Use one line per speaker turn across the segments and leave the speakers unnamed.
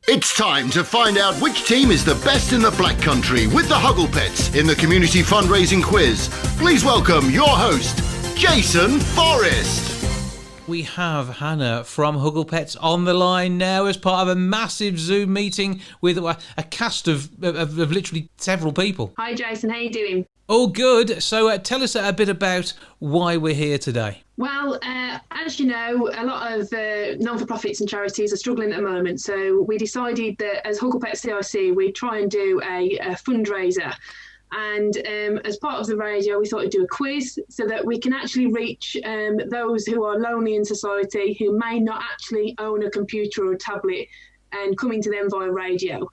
It's time to find out which team is the best in the Black Country with the Hugglepets in the community fundraising quiz. Please welcome your host, Jason Forrest.
We have Hannah from Hugglepets on the line now as part of a massive Zoom meeting with a cast of literally several people.
Hi Jason, how you doing?
Oh, good. So tell us a bit about why we're here today.
Well, as you know, a lot of non-for-profits and charities are struggling at the moment. So we decided that as Hugglepets CIC, we'd try and do a fundraiser. And as part of the radio, we thought we'd do a quiz so that we can actually reach those who are lonely in society, who may not actually own a computer or a tablet, and coming to them via radio.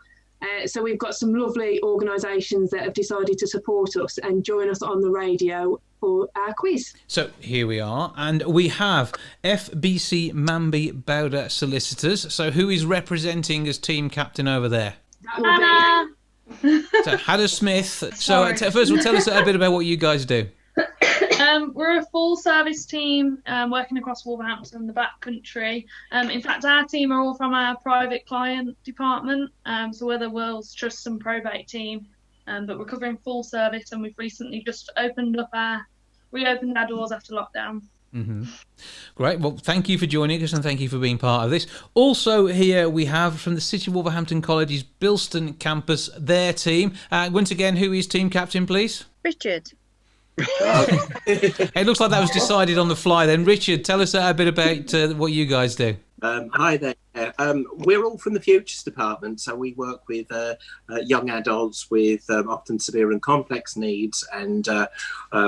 So we've got some lovely organisations that have decided to support us and join us on the radio for our quiz.
So here we are, and we have FBC Manby Bowdler Solicitors. So who is representing as team captain over there?
That will be...
So Hannah Smith. So first of all, tell us a bit about what you guys do.
We're a full service team working across Wolverhampton and the Black Country. In fact, our team are all from our private client department. So we're the Wills Trust and Probate team. But we're covering full service, and we've recently just reopened our doors after lockdown.
Mm-hmm. Great. Well, thank you for joining us and thank you for being part of this. Also here we have from the City of Wolverhampton College's Bilson campus, their team. Once again, who is team captain, please?
Richard.
It looks like that was decided on the fly then. Richard, tell us a bit about what you guys do.
Hi there. We're all from the Futures Department, so we work with young adults with often severe and complex needs, and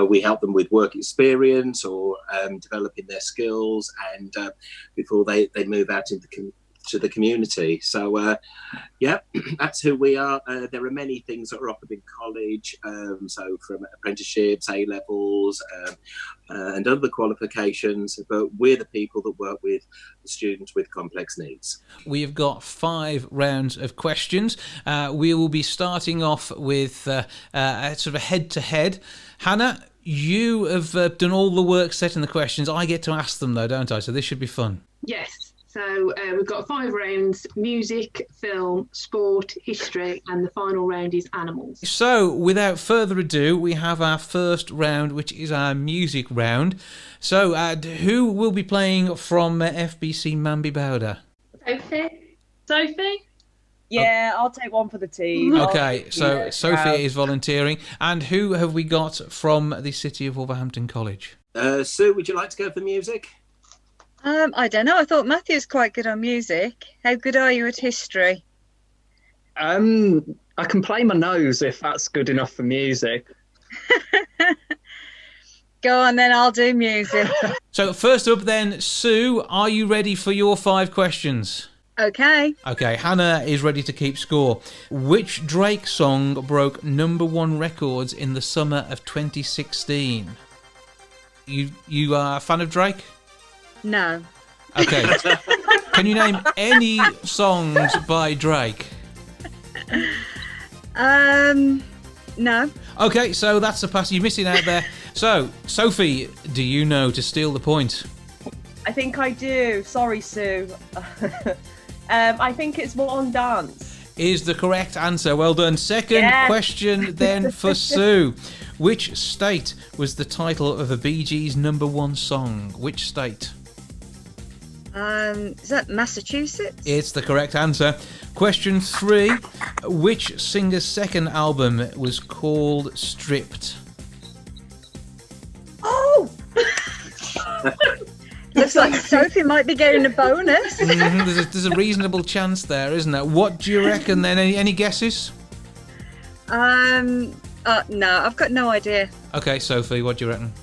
we help them with work experience or developing their skills, and before they move out into to the community. So yeah, that's who we are. There are many things that are offered in college, so from apprenticeships, A-levels, and other qualifications, but we're the people that work with the students with complex needs.
We've got 5 rounds of questions. We will be starting off with sort of a head-to-head. Hannah, you have done all the work setting the questions. I get to ask them though, don't I? So this should be fun.
Yes. So we've got 5 rounds: music, film, sport, history, and the final round is animals.
So without further ado, we have our first round, which is our music round. So who will be playing from FBC Manby Bowdler?
Sophie?
Yeah, I'll take one for the team.
Okay, so Sophie is volunteering. And who have we got from the City of Wolverhampton College?
Sue, would you like to go for music?
I don't know. I thought Matthew's quite good on music. How good are you at history?
I can play my nose if that's good enough for music.
Go on then, I'll do music.
So first up then, Sue, are you ready for your 5 questions?
Okay.
Okay, Hannah is ready to keep score. Which Drake song broke #1 records in the summer of 2016? You are a fan of Drake?
No.
Okay. Can you name any songs by Drake?
No.
Okay, so that's a pass. You're missing out there. So, Sophie, do you know to steal the point?
I think I do. Sorry, Sue. I think it's One Dance.
Is the correct answer. Well done. Second question then for Sue. Which state was the title of a Bee Gees #1 song? Which state?
Is that Massachusetts?
It's the correct answer. Question 3. Which singer's second album was called Stripped?
Oh! Looks like Sophie might be getting a bonus.
There's a reasonable chance there, isn't there? What do you reckon then? Any guesses?
No, I've got no idea.
Okay, Sophie, what do you reckon?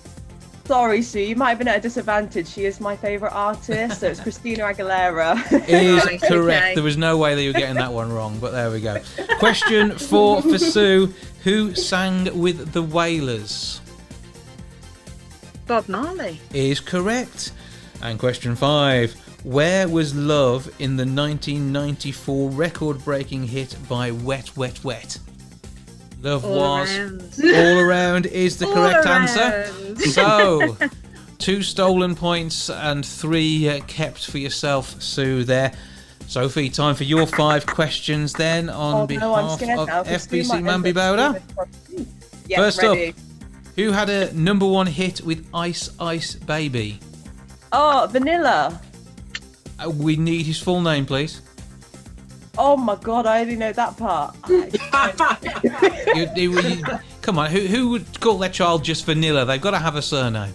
Sorry, Sue, you might have been at a disadvantage. She is my favourite artist, so it's Christina Aguilera.
Is
Right,
correct.
okay.
There was no way that you were getting that one wrong, but there we go. Question 4 for Sue. Who sang with the Wailers?
Bob Marley.
Is correct. And question 5. Where was Love in the 1994 record-breaking hit by Wet Wet Wet? Love was all around is the correct answer. So 2 stolen points and 3 kept for yourself, Sue, there. Sophie, time for your 5 questions then on behalf of FBC Manby Bowdler.
Yeah,
First
ready.
up, who had a number 1 hit with Ice Ice Baby?
Oh, Vanilla.
We need his full name, please.
Oh my god, I only know that part.
Come on, who would call their child just Vanilla? They've got to have a surname.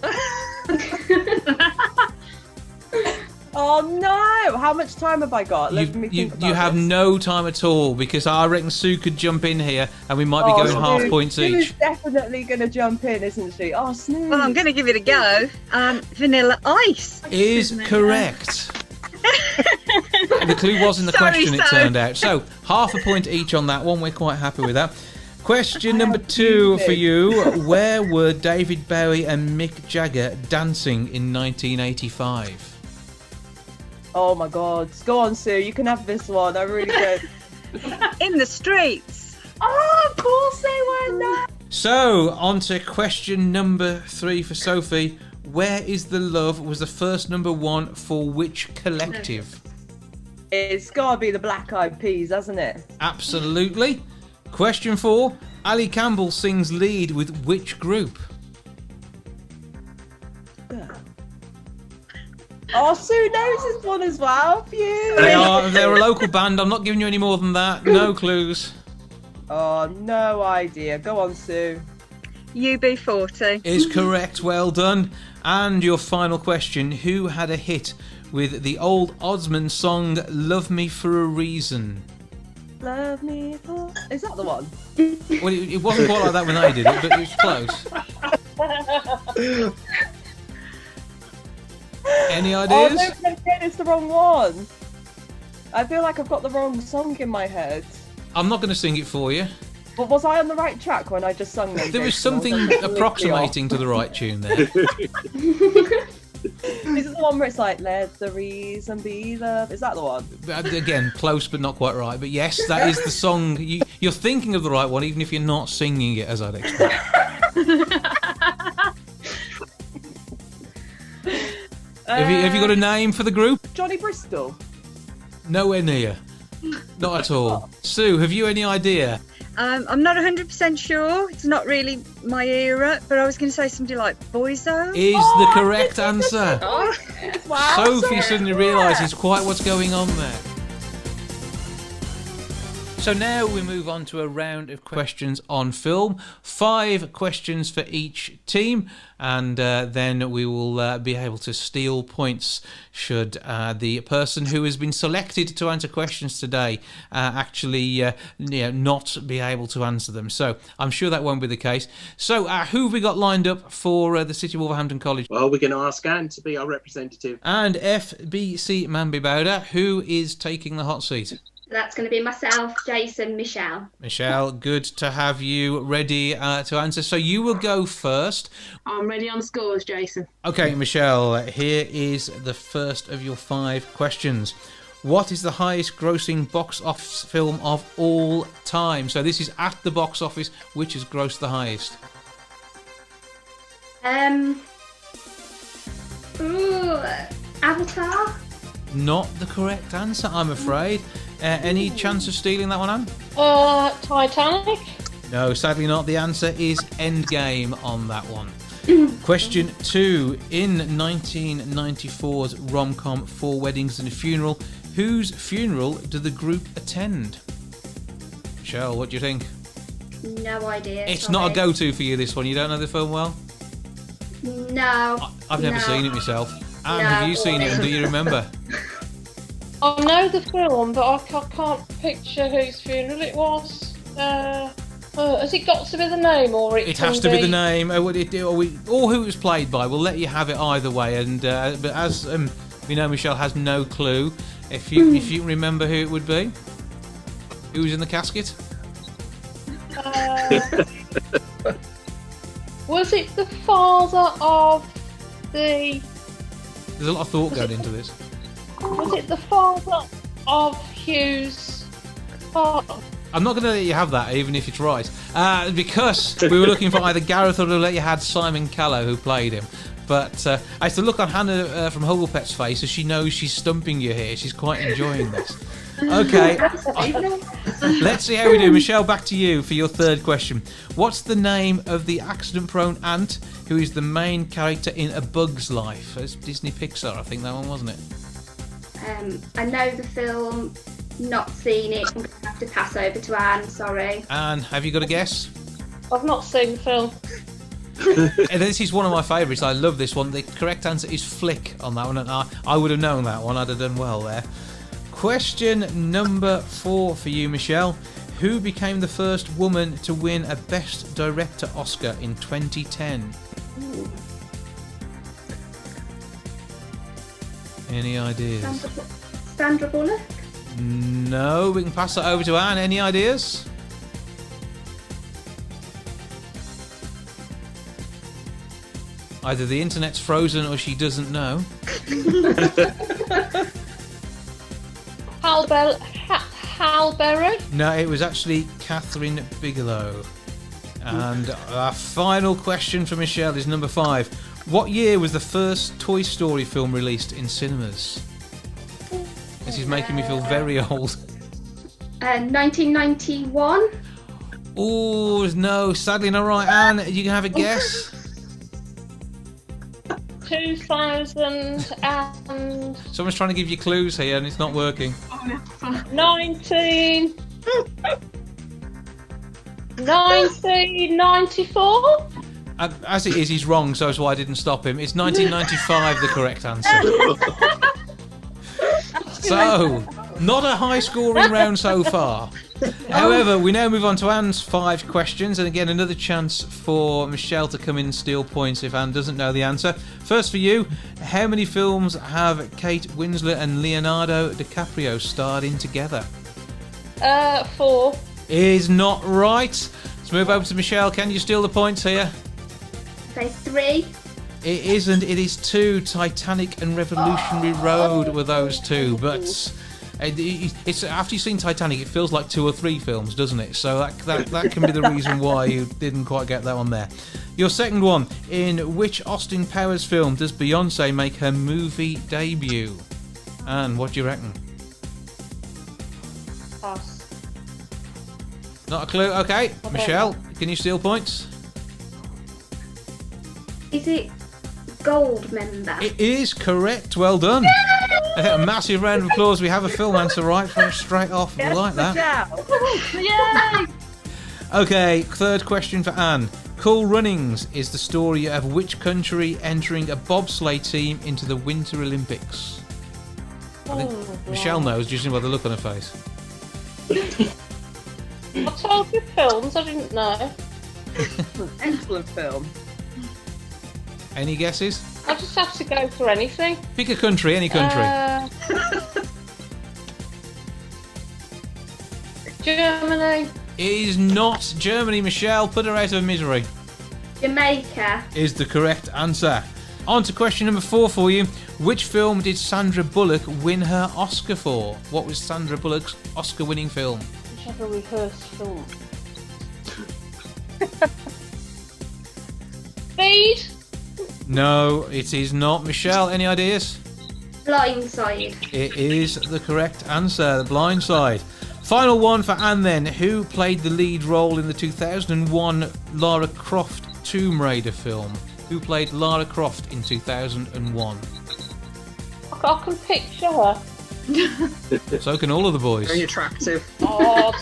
Oh no! How much time have I got? Let me think about
You have
this.
no time at all, because I reckon Sue could jump in here and we might be going half points
Sue is
each.
definitely going to jump in, isn't she? Oh, Snooze.
Well, I'm going to give it a go. Vanilla Ice.
Is correct. The clue was in the
Sorry,
question, it
Sue.
turned out. So, half a point each on that one. We're quite happy with that. Question number 2 for you. Where were David Bowie and Mick Jagger dancing in 1985?
Oh my god. Go on, Sue. You can have this one. I really don't.
In the streets.
Oh, of course they were. No.
So, on to question number 3 for Sophie. Where Is the Love was the first number 1 for which collective?
It's got to be the Black Eyed Peas, hasn't it?
Absolutely. Question 4. Ali Campbell sings lead with which group?
Oh, Sue knows this one as well. Phew.
They're a local band. I'm not giving you any more than that. No clues.
Oh, no idea. Go on, Sue.
UB40.
Is correct. Well done. And your final question. Who had a hit with the old Osmond song Love Me for a Reason?
Love me for... Is that the one?
Well, it wasn't quite like that when I did it, but it was close. Any
Oh,
ideas?
no, it's the wrong one. I feel like I've got the wrong song in my head.
I'm not going to sing it for you.
But was I on the right track when I just sung them?
There was
Jason?
something
Or was I
approximating to the right tune there.
Is it the one where it's like, let the reason be love? Is that the one?
Again, close but not quite right. But yes, that is the song. You're thinking of the right one, even if you're not singing it, as I'd expect. Have you got a name for the group?
Johnny Bristol.
Nowhere near. Not at all. Sue, have you any idea?
I'm not 100% sure. It's not really my era, but I was going to say somebody like Boyzone.
Is the correct answer.
Wow,
Sophie suddenly realises quite what's going on there. So now we move on to a round of questions on film. 5 questions for each team, and then we will be able to steal points should the person who has been selected to answer questions today actually not be able to answer them. So I'm sure that won't be the case. So who have we got lined up for the City of Wolverhampton College?
Well, we're going to ask Anne to be our representative.
And FBC Manby Bowdler, who is taking the hot seat?
That's going to be myself, Jason, Michelle.
Michelle, good to have you ready to answer. So you will go first.
I'm ready on scores, Jason.
Okay, Michelle, here is the first of your 5 questions. What is the highest grossing box office film of all time? So this is at the box office. Which has grossed the highest?
Avatar?
Not the correct answer, I'm afraid. Any chance of stealing that one, Anne?
Titanic?
No, sadly not. The answer is Endgame on that one. Question 2. In 1994's rom-com 4 Weddings and a Funeral, whose funeral did the group attend? Michelle, what do you think?
No idea.
It's not a go-to for you, this one. You don't know the film well?
No.
I've never
No.
seen it myself. Anne,
No.
have you seen it and do you remember?
I know the film, but I can't picture whose funeral it was. Has it got to be the name, or
It has to be the name, or who it was played by. We'll let you have it either way. And but as we know, Michelle has no clue. If you remember who it would be, who was in the casket?
Was it the father of the?
There's a lot of thought going into this.
Was it the father of Hugh's father?
I'm not going to let you have that, even if it's right, because we were looking for either Gareth or to let you had Simon Callow, who played him. But it's the look on Hannah from Hugglepets' face as she knows she's stumping you here. She's quite enjoying this. Okay, let's see how we do. Michelle, back to you for your third question. What's the name of the accident-prone ant who is the main character in A Bug's Life? It's Disney Pixar, I think that one, wasn't it?
I know the film, not seen it. I'm going to have to pass over to Anne, sorry.
Anne, have you got a guess?
I've not seen the film.
And this is one of my favourites. I love this one. The correct answer is Flick on that one, and I would have known that one. I'd have done well there. Question number 4 for you, Michelle. Who became the first woman to win a Best Director Oscar in 2010?
Ooh.
Any ideas?
Sandra Bullock?
No, we can pass that over to Anne. Any ideas? Either the internet's frozen or she doesn't know.
Hal Berry?
No, it was actually Catherine Bigelow. And our final question for Michelle is number 5. What year was the first Toy Story film released in cinemas? This is making me feel very old.
1991?
Oh, no, sadly not right. Anne, you can have a guess?
2000 and...
Someone's trying to give you clues here and it's not working.
1994?
As it is, he's wrong, so that's why I didn't stop him. It's 1995, the correct answer. So, not a high scoring round so far. However, we now move on to Anne's 5 questions, and again another chance for Michelle to come in and steal points if Anne doesn't know the answer. First for you, how many films have Kate Winslet and Leonardo DiCaprio starred in together?
4.
Is not right. Let's move over to Michelle. Can you steal the points here?
Say 3.
It isn't. It is 2. Titanic and Revolutionary Road were those 2, but it's after you've seen Titanic, it feels like 2 or 3 films, doesn't it? So that can be the reason why you didn't quite get that one there. Your second one: in which Austin Powers film does Beyonce make her movie debut? And what do you reckon?
Pass.
Not a clue. Okay, Michelle, can you steal points?
Is it Gold Member?
It is correct. Well done. I think a massive round of applause. We have a film answer right from straight off. We like that.
Yay!
Okay, third question for Anne. Cool Runnings is the story of which country entering a bobsleigh team into the Winter Olympics? I think Michelle knows, judging by the look on her face.
I told you films, I didn't know.
Excellent film.
Any guesses?
I just have to go for anything.
Pick a country, any country.
Germany.
It is not Germany, Michelle. Put her out of misery.
Jamaica.
Is the correct answer. On to question number 4 for you. Which film did Sandra Bullock win her Oscar for? What was Sandra Bullock's Oscar-winning film?
Whichever rehearsed film. Speed.
No, it is not. Michelle, any ideas?
Blindside.
It is the correct answer, The Blind Side. Final one for Anne then. Who played the lead role in the 2001 Lara Croft Tomb Raider film? Who played Lara Croft in 2001?
I can picture her.
So can all of the boys.
Very attractive.
Oh.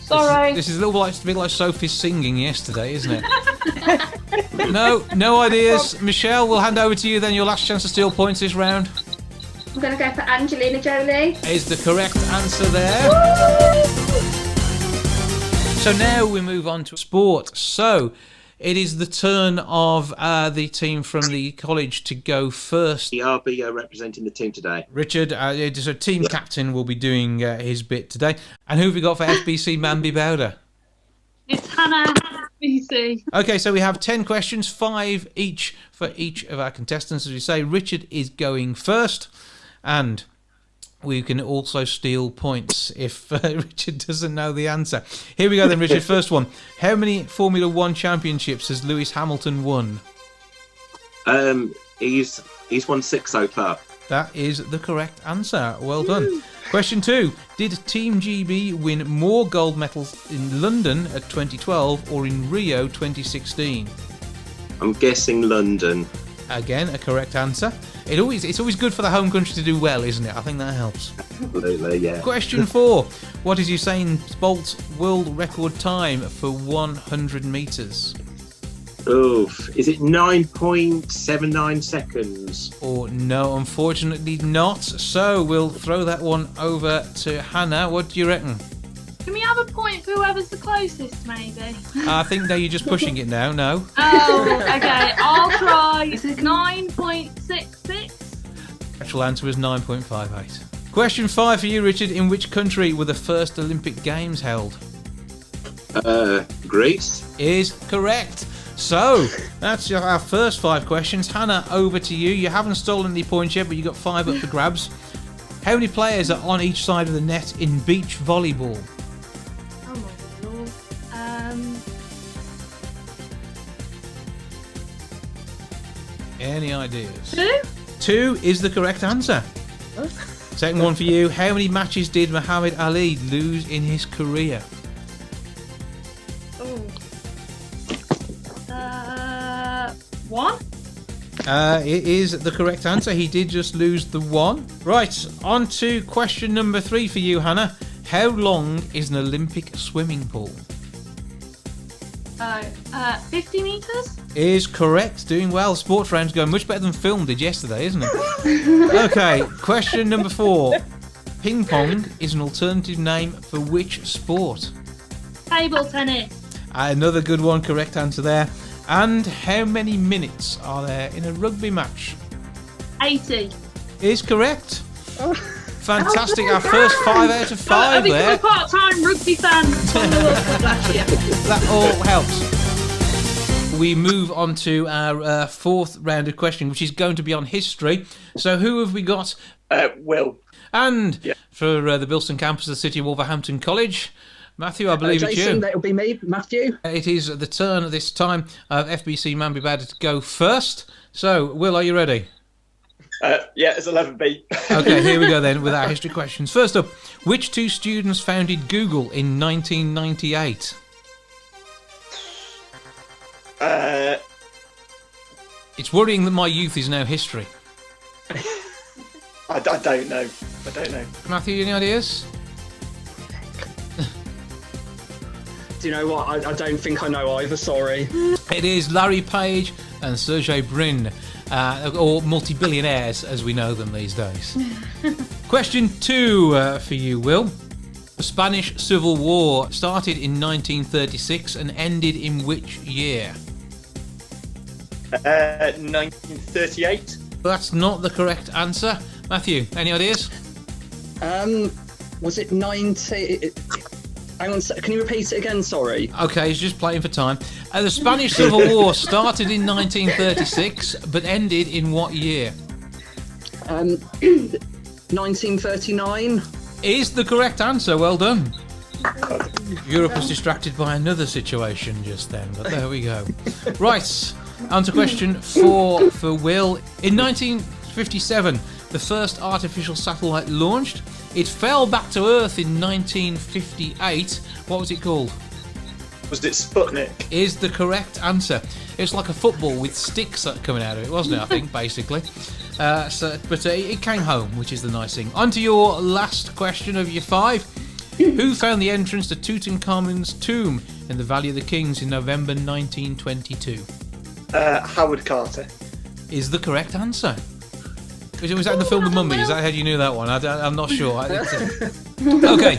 Sorry.
This is a bit like Sophie's singing yesterday, isn't it? No ideas. Michelle, we'll hand over to you then. Your last chance to steal points this round.
I'm going to go for Angelina Jolie.
Is the correct answer there. So now we move on to sport. So it is the turn of the team from the college to go first.
The RB representing the team today.
Richard, so team captain, will be doing his bit today. And who have we got for FBC Manby Bowdler?
It's Hannah BC.
Okay, so we have 10 questions, 5 each for each of our contestants. As we say, Richard is going first. And we can also steal points if Richard doesn't know the answer. Here we go then, Richard. First one. How many Formula One championships has Lewis Hamilton won?
He's won 6 so far.
That is the correct answer. Well done. Question 2. Did Team GB win more gold medals in London at 2012 or in Rio 2016?
I'm guessing London.
Again, a correct answer. It's always good for the home country to do well, isn't it? I think that helps.
Absolutely, yeah.
Question 4. What is Usain Bolt's world record time for 100 metres?
Oof. Is it 9.79 seconds?
Oh, no, unfortunately not. So we'll throw that one over to Hannah. What do you reckon?
Can we have a point for whoever's the closest, maybe?
I think you're just pushing it now. No.
Oh, okay. I'll try 9.66.
Actual answer was 9.58. Question 5 for you, Richard. In which country were the first Olympic Games held?
Greece.
Is correct. So, that's our first 5 questions. Hannah, over to you. You haven't stolen any points yet, but you got 5 up for grabs. How many players are on each side of the net in beach volleyball?
Oh my lord.
Any ideas?
2?
2 is the correct answer. Second one for you. How many matches did Muhammad Ali lose in his career?
1?
It is the correct answer. He did just lose the 1. Right, on to question number 3 for you, Hannah. How long is an Olympic swimming pool?
50 metres?
Is correct. Doing well. Sports round's going much better than film did yesterday, isn't it? Okay, question number 4. Ping pong is an alternative name for which sport?
Table tennis.
Another good one. Correct answer there. And how many minutes are there in a rugby match?
80.
Is correct. Fantastic. Our first 5 out of 5
I
there.
become a part-time rugby fan from the World Cup last year.
That all helps. We move on to our 4th round of questioning, which is going to be on history. So who have we got?
Will.
And for the Bilson campus of the City of Wolverhampton College, Matthew, I believe it's
Jason,
you.
that'll be me, Matthew.
It is the turn this time of FBC Manby Bowdler to go first. So, Will, are you ready?
Yeah, it's 11B.
Okay, here we go then with our history questions. First up, which 2 students founded Google in 1998? It's worrying that my youth is now history.
I don't know.
Matthew, any ideas?
Do you know what? I don't think I know either, sorry.
It is Larry Page and Sergey Brin, or multi-billionaires as we know them these days. Question 2 for you, Will. The Spanish Civil War started in 1936 and ended in which year?
1938.
That's not the correct answer. Matthew, any ideas?
Was it 90... Hang on, can you repeat it again? Sorry.
Okay, he's just playing for time. The Spanish Civil War started in 1936, but ended in what year?
1939.
Is the correct answer. Well done. Europe was distracted by another situation just then, but there we go. Right, on to question 4 for Will. In 1957, the first artificial satellite launched. It fell back to Earth in 1958. What was it called?
Was it Sputnik?
Is the correct answer. It's like a football with sticks coming out of it, wasn't it, I think, basically. But it came home, which is the nice thing. On to your last question of your 5. Who found the entrance to Tutankhamun's tomb in the Valley of the Kings in November 1922?
Howard Carter.
Is the correct answer. Was that in the film The Mummy? Is that how you knew that one? I'm not sure. Okay.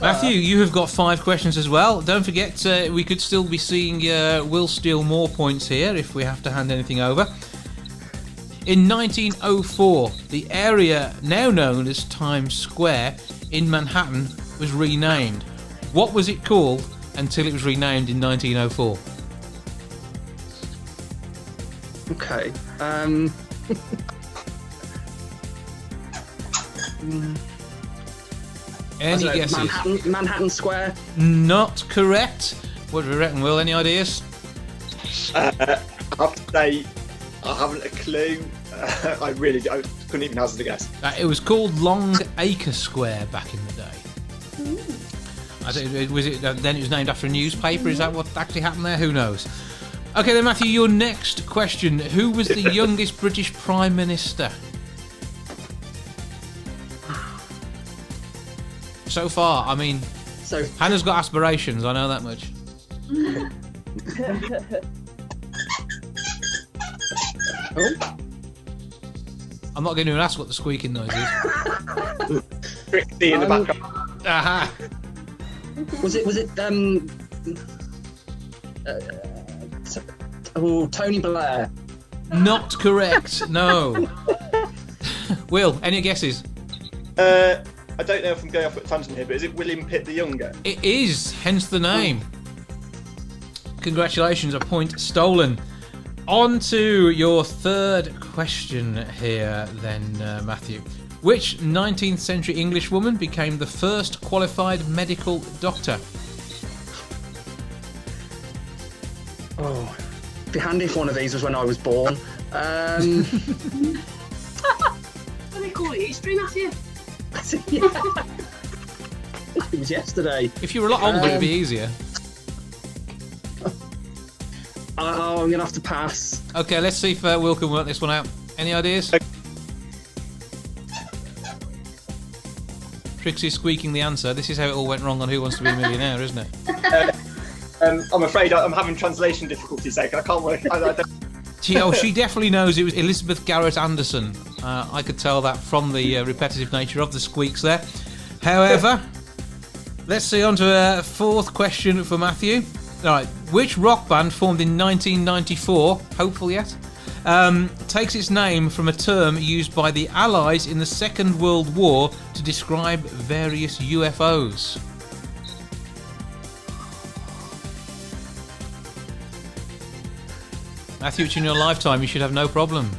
Matthew, you have got 5 questions as well. Don't forget, we could still be seeing Will steal more points here if we have to hand anything over. In 1904, the area now known as Times Square in Manhattan was renamed. What was it called until it was renamed in 1904?
Okay.
Any guesses?
Manhattan Square.
Not correct. What do we reckon, Will? Any ideas?
I have to say, I haven't a clue. I couldn't even hazard a guess.
It was called Long Acre Square back in the day. I think then it was named after a newspaper. Is that what actually happened there? Who knows? Okay, then, Matthew, your next question. Who was the youngest British Prime Minister? So far, I mean, Hannah's got aspirations, I know that much. I'm not going to ask what the squeaking noise is.
Trixie in the background.
Aha!
Was it Tony Blair?
Not correct, no. Will, any guesses?
I don't know if I'm going off at a tangent here, but is it William Pitt the Younger?
It is, hence the name. Congratulations, a point stolen. On to your third question here then, Matthew. Which 19th century English woman became the first qualified medical doctor?
Oh, it'd be handy if one of these was when I was born.
What do they call it? History, Matthew?
It was yesterday.
If you were a lot older, it'd be easier.
I'm going to have to pass.
Okay, let's see if Will can work this one out. Any ideas? Trixie's squeaking the answer. This is how it all went wrong on Who Wants to Be a Millionaire, isn't it?
I'm afraid I'm having translation difficulties there. I can't work.
She definitely knows it was Elizabeth Garrett Anderson. I could tell that from the repetitive nature of the squeaks there. However, let's see on to a fourth question for Matthew. All right, which rock band formed in 1994, hopeful yet, takes its name from a term used by the Allies in the Second World War to describe various UFOs? Matthew, it's in your lifetime, you should have no problem.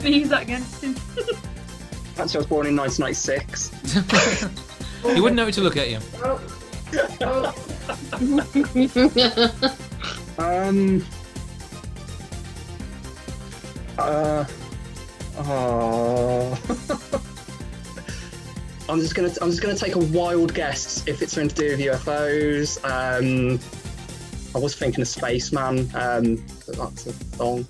Use that against him.
Actually, I was born in 1996.
You wouldn't know it to look at you.
I'm just gonna take a wild guess if it's something to do with UFOs. I was thinking of Spaceman, but that's a song.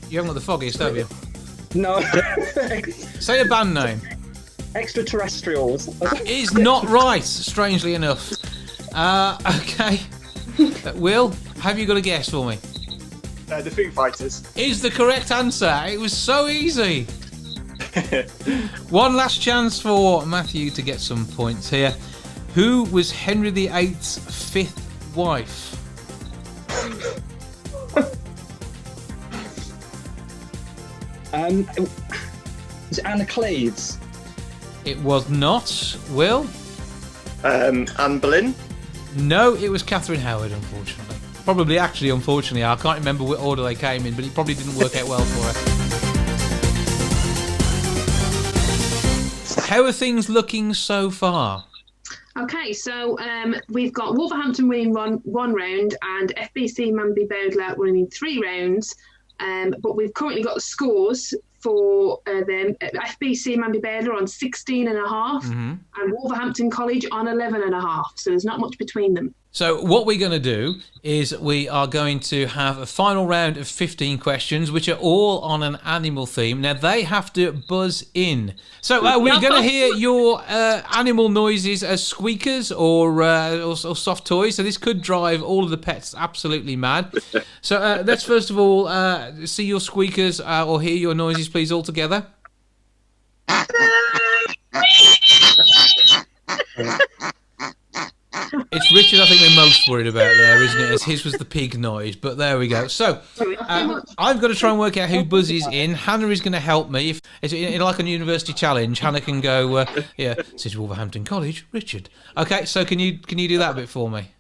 You haven't got the foggiest, have you?
No.
Say a band name.
Extraterrestrials.
Is not right, strangely enough. Okay. Will, have you got a guess for me?
The Foo Fighters.
Is the correct answer. It was so easy. One last chance for Matthew to get some points here. Who was Henry VIII's fifth wife?
Was it Anna Cleves?
It was not. Will?
Anne Boleyn?
No, it was Catherine Howard, unfortunately. Probably, actually, unfortunately. I can't remember what order they came in, but it probably didn't work out well for her. How are things looking so far?
Okay, so we've got Wolverhampton winning one round and FBC Manby Bowdler winning 3 rounds. But we've currently got the scores for them. FBC Manby Bowdler on 16.5 and Wolverhampton College on 11.5. So there's not much between them.
So what we're going to do is we are going to have a final round of 15 questions, which are all on an animal theme. Now, they have to buzz in. So we're going to hear your animal noises as squeakers or soft toys. So this could drive all of the pets absolutely mad. So let's first of all see your squeakers or hear your noises, please, all together. It's Richard I think we're most worried about there, isn't it? As his was the pig noise, but there we go. So, I've got to try and work out who buzzes in. Hannah is going to help me. If it's like a university challenge, Hannah can go, City Wolverhampton College, Richard. Okay, so can you do that bit for me?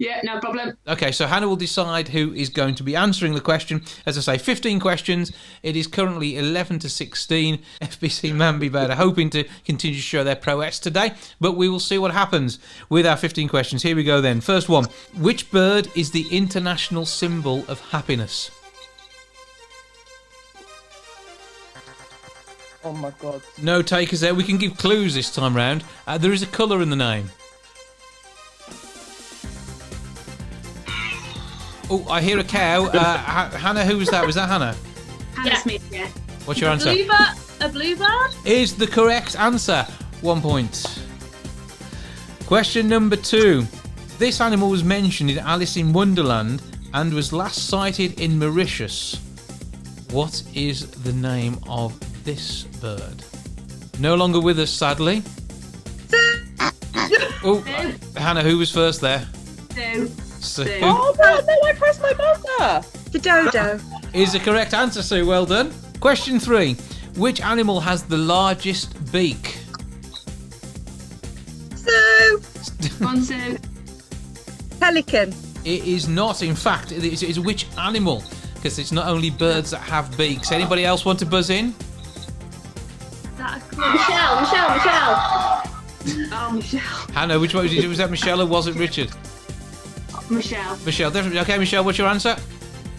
Yeah, no problem.
Okay, so Hannah will decide who is going to be answering the question. As I say, 15 questions. It is currently 11-16. FBC Manby Bowdler hoping to continue to show their prowess today, but we will see what happens with our 15 questions. Here we go then. First one. Which bird is the international symbol of happiness?
Oh my God.
No takers there. We can give clues this time round. There is a colour in the name. Oh, I hear a cow. Hannah, who was that? Was that Hannah?
Hannah Smith, yeah.
What's your answer?
A bluebird?
Is the correct answer. 1 point. Question number 2. This animal was mentioned in Alice in Wonderland and was last sighted in Mauritius. What is the name of this bird? No longer with us, sadly. Oh, Hannah, who was first there? Sue.
Oh no, I pressed my buzzer.
The dodo.
Is the correct answer, Sue. Well done. Question 3. Which animal has the largest beak?
Sue.
On Sue.
Pelican.
It is not, in fact. It is which animal? Because it's not only birds that have beaks. Anybody else want to buzz in?
Michelle.
Oh, Michelle.
Hannah, which one was it? Was that Michelle or was it Richard?
Michelle.
Michelle, definitely. Okay, Michelle, what's your answer?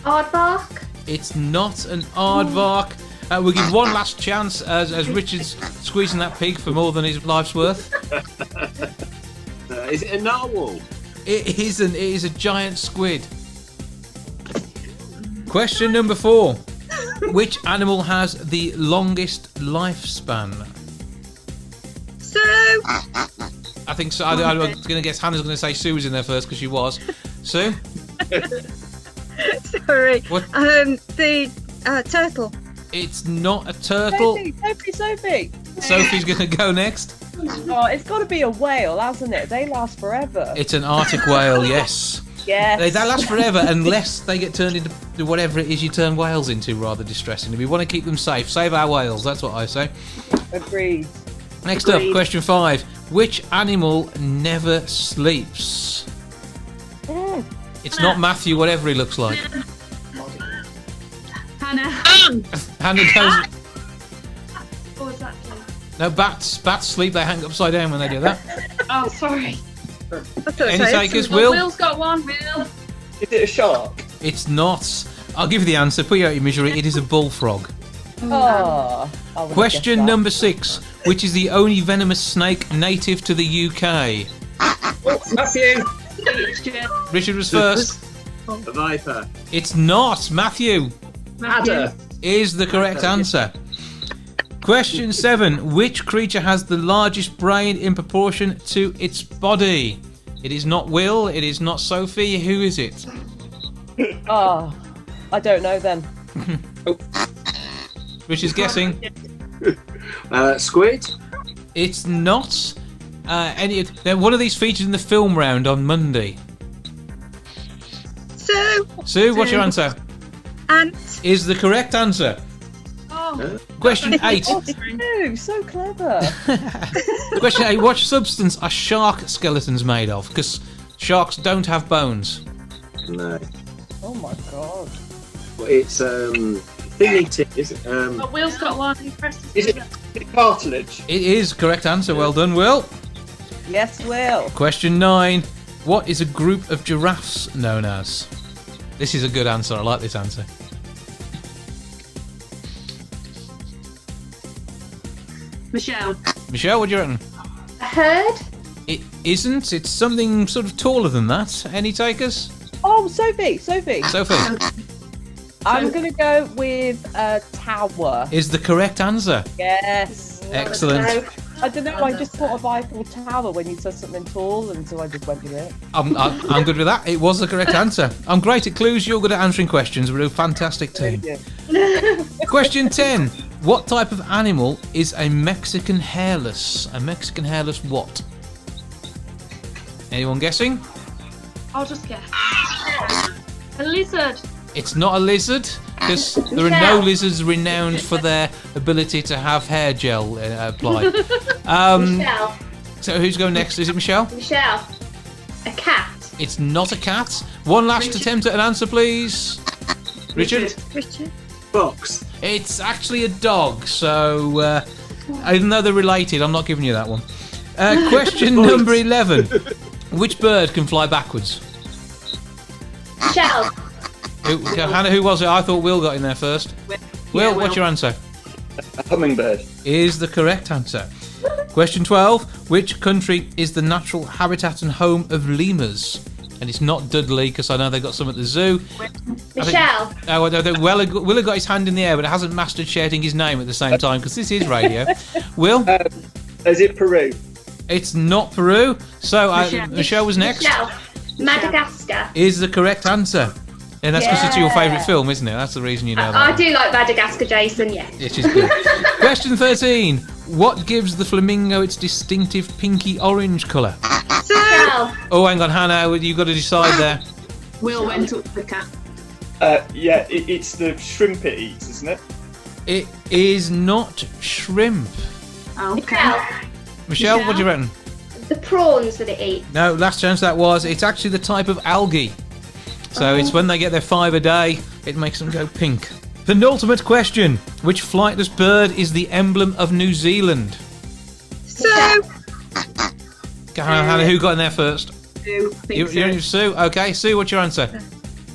Aardvark.
It's not an aardvark. We'll give one last chance as Richard's squeezing that pig for more than his life's worth.
Is it a narwhal?
It isn't. It is a giant squid. Question number 4. Which animal has the longest lifespan?
Sue.
I think so. I'm going to guess Hannah's going to say Sue was in there first because she was. Sue?
Sorry.
What?
The turtle.
It's not a turtle.
Sophie.
Sophie's going to go next.
Oh, it's got to be a whale, hasn't it? They last forever.
It's an Arctic whale, yes.
Yes.
They last forever unless they get turned into whatever it is you turn whales into, rather distressingly. We want to keep them safe. Save our whales, that's what I say.
Agreed.
Next up, question 5. Which animal never sleeps? It's not Matthew, whatever he looks like.
Hannah.
Hannah goes...
What was that?
No, bats sleep. They hang upside down when they do that.
Oh, sorry.
Any takers?
Well,
Will?
Will's got one. Will.
Is it a shark?
It's not. I'll give you the answer. Put you out your misery. It is a bullfrog.
Oh.
Question number 6. Which is the only venomous snake native to the UK?
Oh, Matthew.
Richard was first.
A viper.
It's not. Matthew
Adder.
is the correct answer. Question 7. Which creature has the largest brain in proportion to its body? It is not Will. It is not Sophie. Who is it?
Oh, I don't know then.
Richard's guessing.
Squid.
It's not. One of these featured in the film round on Monday. Sue, what's your answer?
Ant.
Is the correct answer.
Oh.
Question 8.
Oh, so clever.
Question 8. What substance are shark skeletons made of? Because sharks don't have bones.
No.
Oh my god.
Well, it's thinly tipped, is it?
But Will's got one. He pressed his
Is it cartilage?
It is correct answer. Well done, Will.
Yes, Will.
Question 9. What is a group of giraffes known as? This is a good answer. I like this answer.
Michelle.
Michelle, what do you reckon?
A herd.
It isn't. It's something sort of taller than that. Any takers?
Oh, Sophie.
Sophie.
I'm going to go with a tower.
Is the correct answer.
Yes.
Excellent.
I don't know, I just thought of Eiffel Tower when you said something tall, and so I just went with it.
I'm good with that. It was the correct answer. I'm great at clues. You're good at answering questions. We're a fantastic team. Question 10. What type of animal is a Mexican hairless? A Mexican hairless what? Anyone guessing?
I'll just guess. A lizard.
It's not a lizard, because there are no lizards renowned for their ability to have hair gel applied.
Michelle.
So who's going next? Is it Michelle?
Michelle. A cat.
It's not a cat. One last attempt at an answer, please. Richard?
Fox.
It's actually a dog, so even though they're related, I'm not giving you that one. Question number 11. Which bird can fly backwards?
Michelle.
Hannah, who was it? I thought Will got in there first. Will, what's your answer?
A hummingbird.
Is the correct answer. Question 12. Which country is the natural habitat and home of lemurs? And it's not Dudley, because I know they've got some at the zoo.
Michelle.
I think Will got his hand in the air, but hasn't mastered shouting his name at the same time, because this is radio. Will?
Is it Peru?
It's not Peru. So Michelle was next.
Michelle. Madagascar.
Is the correct answer. And that's because it's your favourite film, isn't it? That's the reason you know that.
I do like Madagascar, Jason, yes.
It is good. Question 13. What gives the flamingo its distinctive pinky orange colour?
Michelle.
Oh, hang on, Hannah, you've got to decide there.
Will went up the cat.
It's the shrimp it eats, isn't it?
It is not shrimp.
Okay.
Michelle, what do you reckon?
The prawns that it eats.
No, last chance that was. It's actually the type of algae. So it's when they get their 5 a day, it makes them go pink. Penultimate question. Which flightless bird is the emblem of New Zealand?
Sue.
Hannah, who got in there first?
Sue.
You're Sue? Okay, Sue, what's your answer?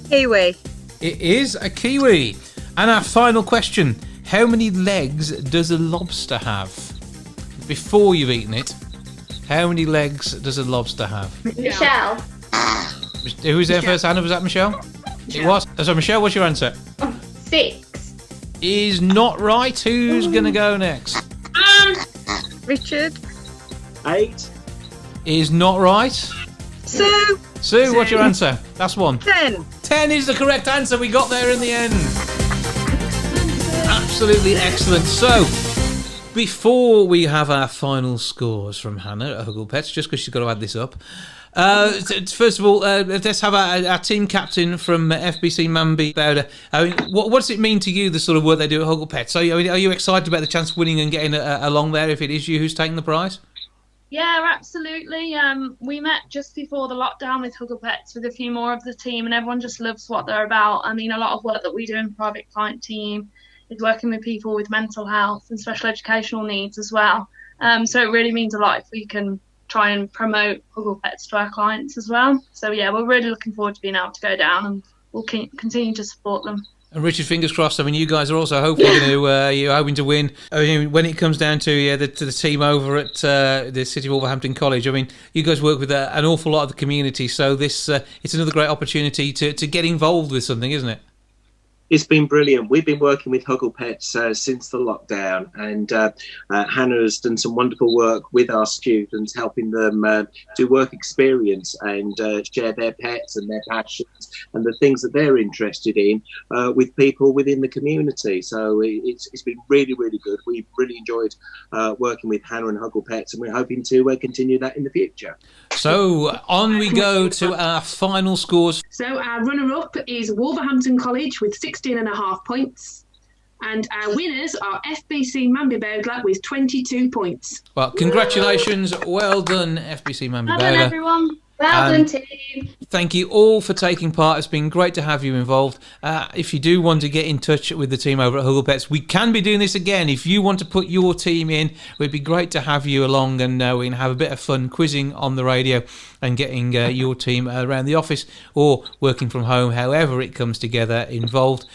Kiwi.
It is a kiwi. And our final question. How many legs does a lobster have? Before you've eaten it, how many legs does a lobster have?
Michelle.
Who was there first, Hannah? Was that Michelle? It was. So, Michelle, what's your answer?
6.
Is not right. Who's going to go next?
Richard.
8.
Is not right.
Sue.
Sue, what's your answer? That's 1.
10.
10 is the correct answer. We got there in the end. Absolutely excellent. So, before we have our final scores from Hannah at Hugglepets, just because she's got to add this up, first of all, let's have our team captain from FBC Manby, Bowdler. I mean, what does it mean to you, the sort of work they do at Hugglepets? Are you excited about the chance of winning and getting along there if it is you who's taking the prize?
Yeah, absolutely. We met just before the lockdown with Hugglepets with a few more of the team, and everyone just loves what they're about. I mean, a lot of work that we do in private client team is working with people with mental health and special educational needs as well. So it really means a lot if we can try and promote Hugglepets to our clients as well. So yeah, we're really looking forward to being able to go down, and we'll continue to support them.
And Richard, fingers crossed. I mean, you guys are also hopefully going to you're hoping to win. I mean, when it comes down to the team over at the City of Wolverhampton College, I mean, you guys work with an awful lot of the community, so this it's another great opportunity to get involved with something, isn't it?
It's been brilliant. We've been working with Hugglepets since the lockdown, and Hannah has done some wonderful work with our students, helping them do work experience and share their pets and their passions and the things that they're interested in with people within the community. So it's been really, really good. We've really enjoyed working with Hannah and Hugglepets, and we're hoping to continue that in the future.
So on we go to our final scores.
So our runner-up is Wolverhampton College with 16.5 points. And our winners are FBC Manby Bowdler with 22 points.
Well, congratulations. Well done, FBC Manby
Well
Bowdler.
done, everyone.
Well done, team.
Thank you all for taking part. It's been great to have you involved. If you do want to get in touch with the team over at Hugglepets, we can be doing this again. If you want to put your team in, it'd be great to have you along, and we can have a bit of fun quizzing on the radio and getting your team around the office or working from home, however it comes together, involved.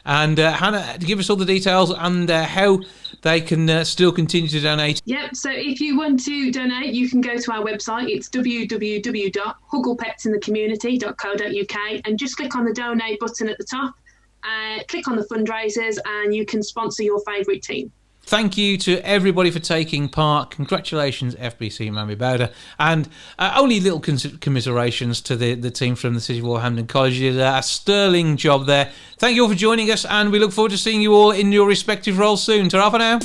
And Hannah, give us all the details and how they can still continue to donate.
Yep, so if you want to donate, you can go to our website. It's www.hugglepetsinthecommunity.co.uk, and just click on the donate button at the top, click on the fundraisers, and you can sponsor your favourite team.
Thank you to everybody for taking part. Congratulations, FBC Manby Bowdler. And only little commiserations to the team from the City of Wolverhampton College. You did a sterling job there. Thank you all for joining us, and we look forward to seeing you all in your respective roles soon. Ta-ra for now.